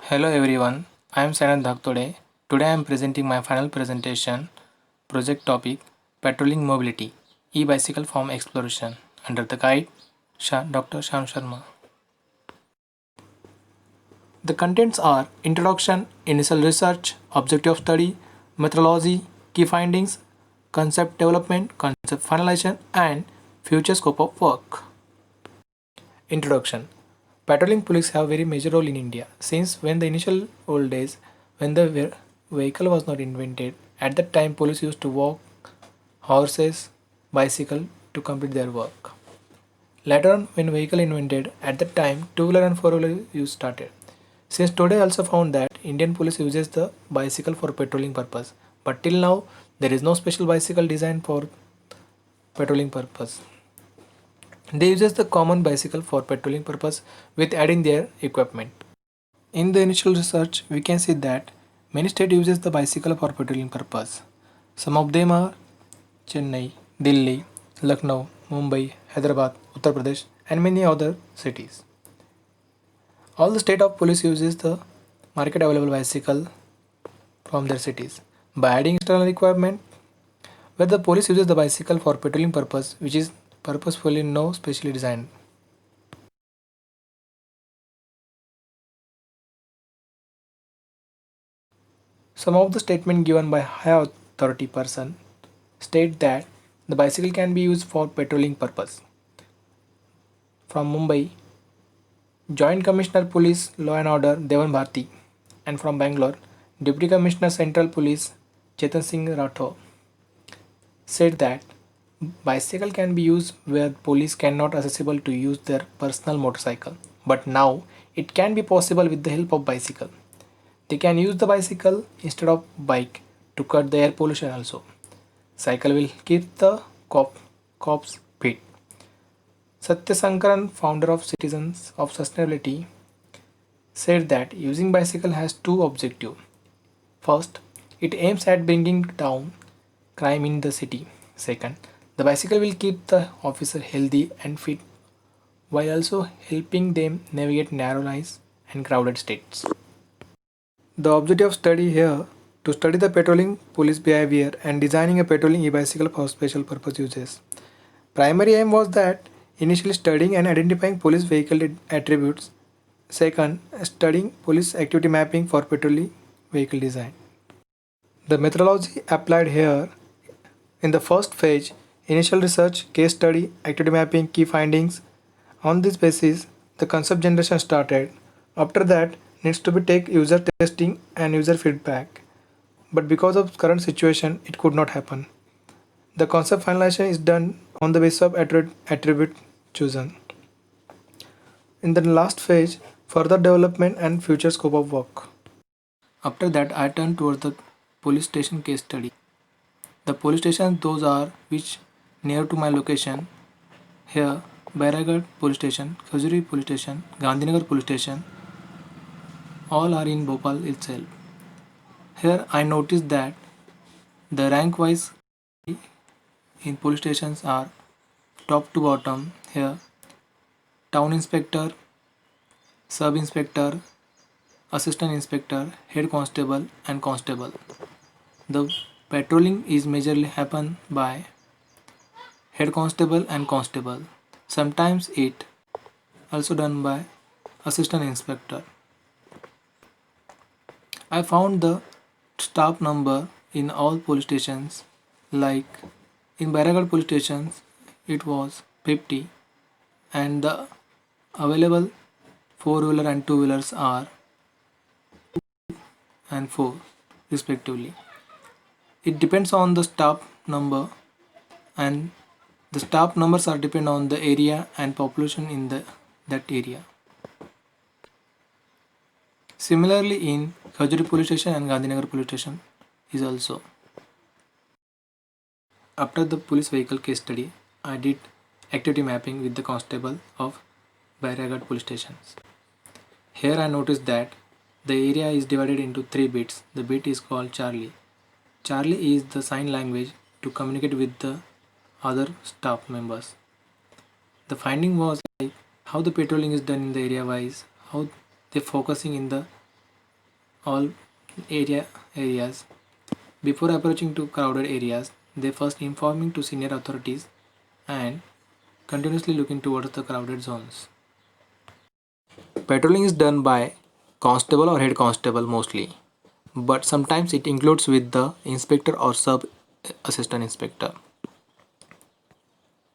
Hello everyone, I am Sanat Dhaktode. Today I am presenting my final presentation, project topic Patrolling Mobility, e-bicycle form exploration under the guide Dr. Sham Sharma. The contents are introduction, initial research, objective of study, methodology, key findings, concept development, concept finalization and future scope of work. Introduction. Patrolling police have very major role in India since when the initial old days when the vehicle was not invented, at that time police used to walk, horses, bicycle to complete their work. Later on when vehicle invented, at that time two-wheeler and four-wheeler use started. Since today also found that Indian police uses the bicycle for patrolling purpose, but till now there is no special bicycle designed for patrolling purpose. They uses the common bicycle for patrolling purpose with adding their equipment. In the initial research, we can see that many states uses the bicycle for patrolling purpose. Some of them are Chennai, Delhi, Lucknow, Mumbai, Hyderabad, Uttar Pradesh and many other cities. All the state of police uses the market available bicycle from their cities. By adding external requirement, where the police uses the bicycle for patrolling purpose which is purposefully no specially designed. Some of the statements given by high authority person state that the bicycle can be used for patrolling purpose. From Mumbai, Joint Commissioner Police Law and Order Devan Bharti, and from Bangalore, Deputy Commissioner Central Police Chetan Singh Rathore said that bicycle can be used where police cannot accessible to use their personal motorcycle, but now it can be possible with the help of bicycle. They can use the bicycle instead of bike to cut the air pollution also. Cycle will keep the cops fit. Satya Sankaran, founder of Citizens of Sustainability, said that using bicycle has two objectives. First, it aims at bringing down crime in the city. Second, the bicycle will keep the officer healthy and fit while also helping them navigate narrow lines and crowded states. The objective of study here to study the patrolling police behavior and designing a patrolling e-bicycle for special purpose uses. Primary aim was that initially studying and identifying police vehicle attributes. Second, studying police activity mapping for patrolling vehicle design. The methodology applied here in the first phase, initial research, case study, activity mapping, key findings. On this basis, the concept generation started. After that, needs to be take user testing and user feedback. But because of current situation, it could not happen. The concept finalization is done on the basis of attribute chosen. In the last phase, further development and future scope of work. After that, I turned towards the police station case study. The police stations those are which near to my location. Here, Bairagad police station, Khajuri police station, Gandhinagar police station, all are in Bhopal itself. Here I noticed that the rank wise in police stations are top to bottom. Here, town inspector, sub inspector, assistant inspector, head constable and constable. The patrolling is majorly happen by head constable and constable. Sometimes it also done by assistant inspector. I found the staff number in all police stations, like in Bairagad police stations it was 50 and the available four-wheeler and two-wheelers are and 4 respectively. It depends on the staff number, and the staff numbers are depend on the area and population in that area. Similarly in Khajuri police station and Gandhinagar police station is also. After the police vehicle case study, I did activity mapping with the constable of Bairagad police stations. Here I noticed that the area is divided into 3 bits. The bit is called Charlie. Charlie is the sign language to communicate with the other staff members. The finding was like how the patrolling is done in the area wise, how they focusing in the all areas. Before approaching to crowded areas, they first informing to senior authorities and continuously looking towards the crowded zones. Patrolling is done by constable or head constable mostly, but sometimes it includes with the inspector or sub assistant inspector.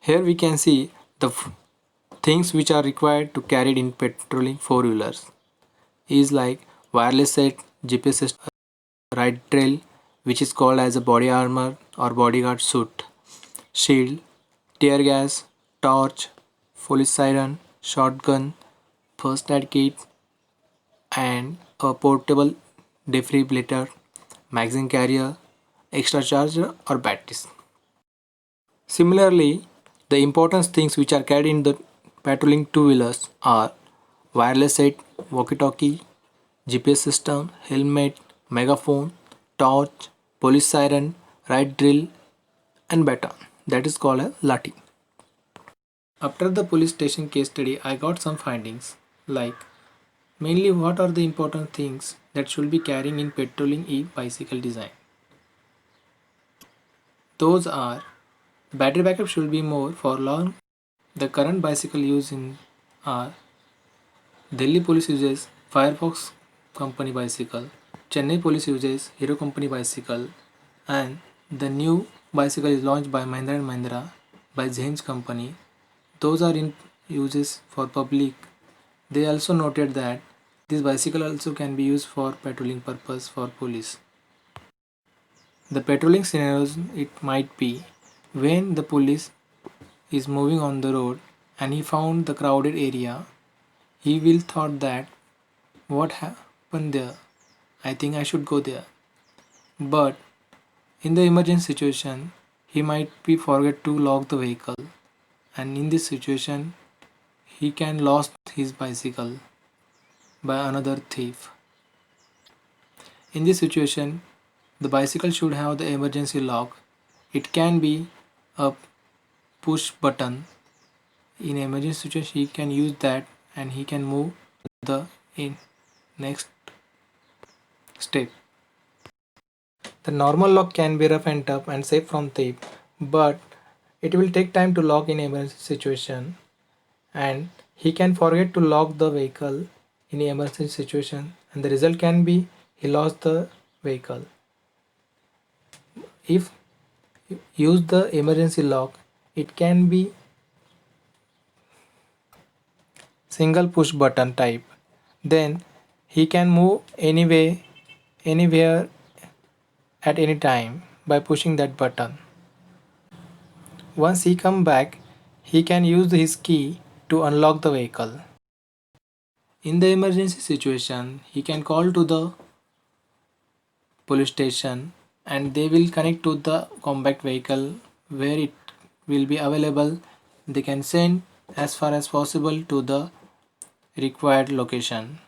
Here we can see the things which are required to carry in patrolling four-wheelers is like wireless set, GPS system, ride trail which is called as a body armor or bodyguard suit, shield, tear gas, torch, police siren, shotgun, first aid kit, and a portable defibrillator, magazine carrier, extra charger or batteries. Similarly, the important things which are carried in the patrolling two-wheelers are wireless set, walkie-talkie, GPS system, helmet, megaphone, torch, police siren, ride drill, and baton. That is called a lathi. After the police station case study, I got some findings like mainly what are the important things that should be carrying in patrolling e-bicycle design. Those are battery backup should be more for long. The current bicycle used in are Delhi police uses Firefox company bicycle, Chennai police uses Hero company bicycle, and the new bicycle is launched by Mahindra and Mahindra by James company. Those are in uses for public. They also noted that this bicycle also can be used for patrolling purpose for police. The patrolling scenarios it might be when the police is moving on the road and he found the crowded area, he will thought that what happened there? I think I should go there. But in the emergency situation, he might be forget to lock the vehicle, and in this situation, he can lost his bicycle by another thief. In this situation, the bicycle should have the emergency lock. It can be a push button. In emergency situation, he can use that and he can move the in next step. The normal lock can be rough and tough and safe from thief, but it will take time to lock in emergency situation, and he can forget to lock the vehicle in emergency situation, and the result can be he lost the vehicle. If use the emergency lock, it can be single push button type. Then he can move anywhere at any time by pushing that button. Once he come back, he can use his key to unlock the vehicle. In the emergency situation, he can call to the police station and they will connect to the compact vehicle where it will be available. They can send as far as possible to the required location.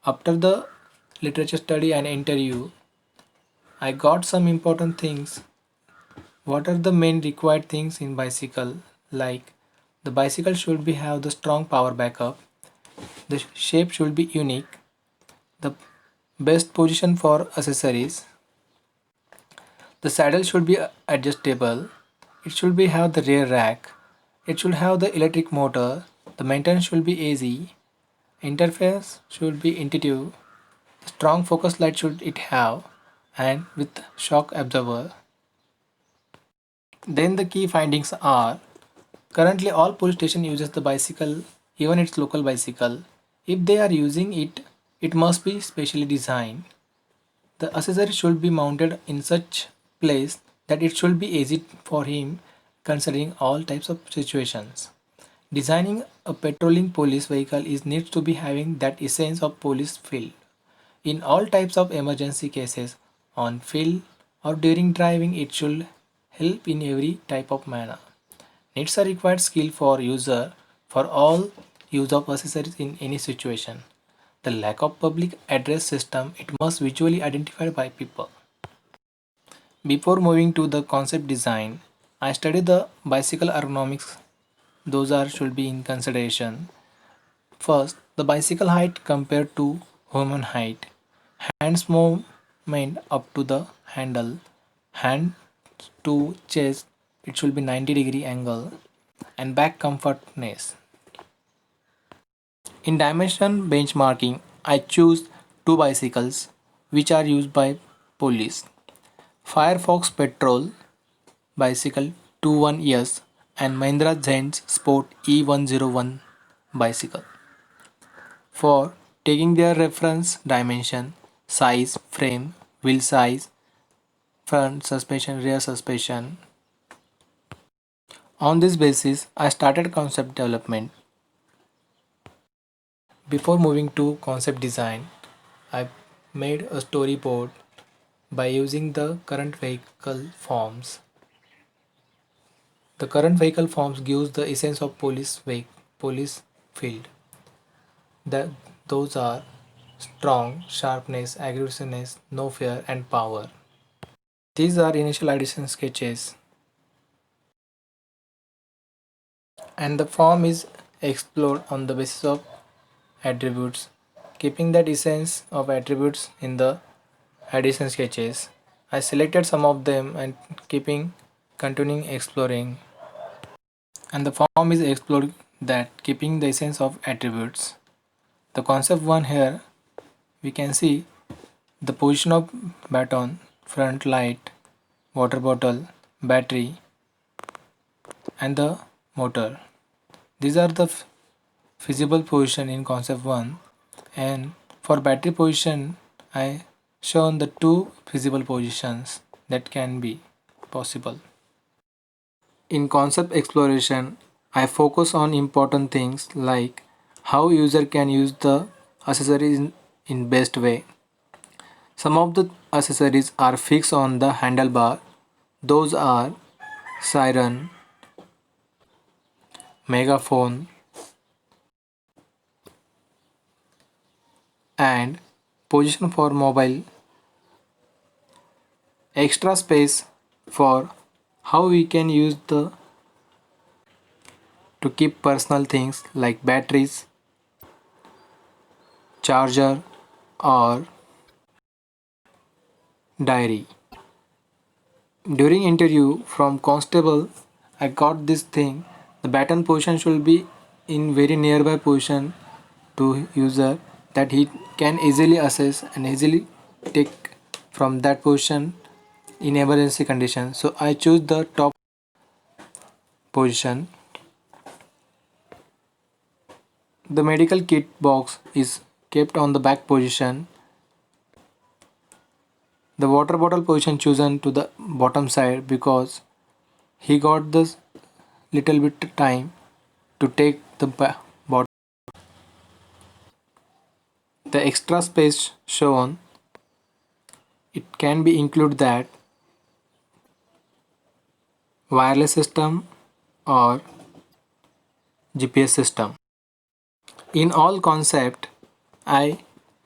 After the literature study and interview, I got some important things. What are the main required things in bicycle? Like the bicycle should be have the strong power backup. The shape should be unique. The best position for accessories. The saddle should be adjustable. It should be have the rear rack. It should have the electric motor. The maintenance should be easy. Interface should be intuitive. The strong focus light should it have and with shock absorber. Then the key findings are currently all police station uses the bicycle, even its local bicycle. If they are using it, it must be specially designed. The accessory should be mounted in such place that it should be easy for him considering all types of situations. Designing a patrolling police vehicle is needs to be having that essence of police feel. In all types of emergency cases, on field or during driving, it should help in every type of manner. Needs a required skill for user for all use of accessories in any situation. The lack of public address system, it must visually identified by people. Before moving to the concept design, I studied the bicycle ergonomics. Those are should be in consideration. First, the bicycle height compared to human height, hands movement up to the handle, hand to chest, it should be 90-degree angle, and back comfortness. In dimension benchmarking, I choose two bicycles which are used by police. Firefox Petrol bicycle 21S and Mahindra Zen's Sport E101 bicycle. For taking their reference dimension, size, frame, wheel size, front suspension, rear suspension. On this basis, I started concept development. Before moving to concept design, I made a storyboard by using the current vehicle forms. The current vehicle forms gives the essence of police field. That those are strong, sharpness, aggressiveness, no fear, and power. These are initial addition sketches, and the form is explored on the basis of attributes, keeping that essence of attributes in the addition sketches. I selected some of them and keeping continuing exploring, and the form is explored that keeping the essence of attributes. The concept one here we can see the position of baton, front light, water bottle, battery, and the motor. These are the feasible position in concept 1, and for battery position I shown the two feasible positions that can be possible. In concept exploration I focus on important things like how user can use the accessories in best way. Some of the accessories are fixed on the handlebar. Those are siren, megaphone, and position for mobile. Extra space for how we can use the to keep personal things like batteries, charger, or diary. During interview from constable, I got this thing. The baton position should be in very nearby position to user that he can easily assess and easily take from that position in emergency condition. So I choose the top position. The medical kit box is kept on the back position. The water bottle position chosen to the bottom side because he got this little bit time to take the bottle. The extra space shown it can be include that wireless system or GPS system. In all concept, I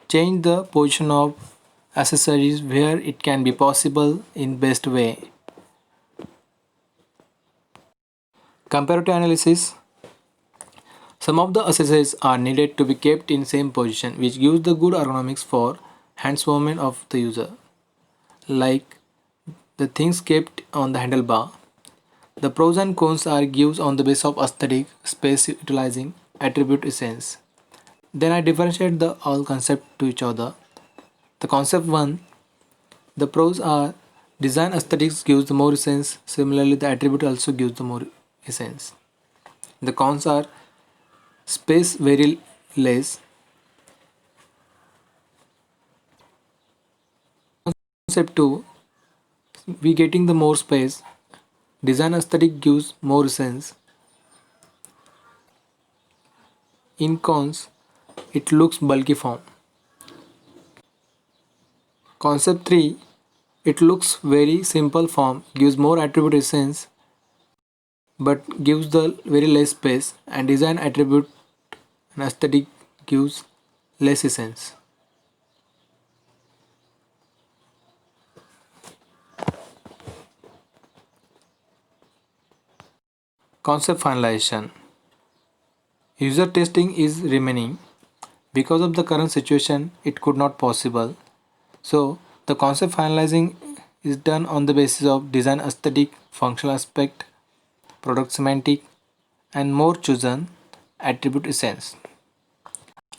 change the position of accessories where it can be possible in best way. Comparative analysis. Some of the accessories are needed to be kept in same position which gives the good ergonomics for hands movement of the user. Like the things kept on the handlebar. The pros and cons are gives on the basis of aesthetic, space utilizing, attribute essence. Then I differentiate the all concept to each other. The concept 1, the pros are design aesthetics gives the more essence, similarly the attribute also gives the more essence. The cons are space very less. Concept 2, we getting the more space. Design aesthetic gives more sense. In cons, it looks bulky form. Concept 3, it looks very simple form, gives more attribute essence but gives the very less space, and design attribute and aesthetic gives less essence. Concept finalization. User testing is remaining. Because of the current situation, it could not possible. So the concept finalizing is done on the basis of design aesthetic, functional aspect, product semantic, and more chosen attribute essence.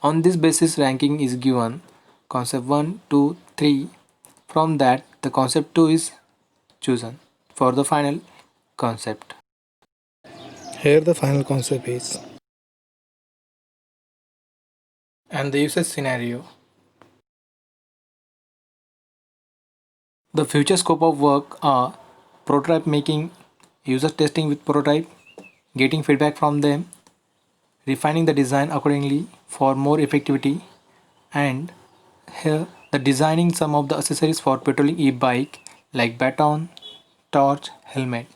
On this basis, ranking is given concept 1, 2, 3. From that, the concept 2 is chosen for the final concept. Here the final concept is. And the usage scenario. The future scope of work are prototype making, user testing with prototype, getting feedback from them, refining the design accordingly for more effectivity, and here the designing some of the accessories for petroling e-bike like baton, torch, helmet.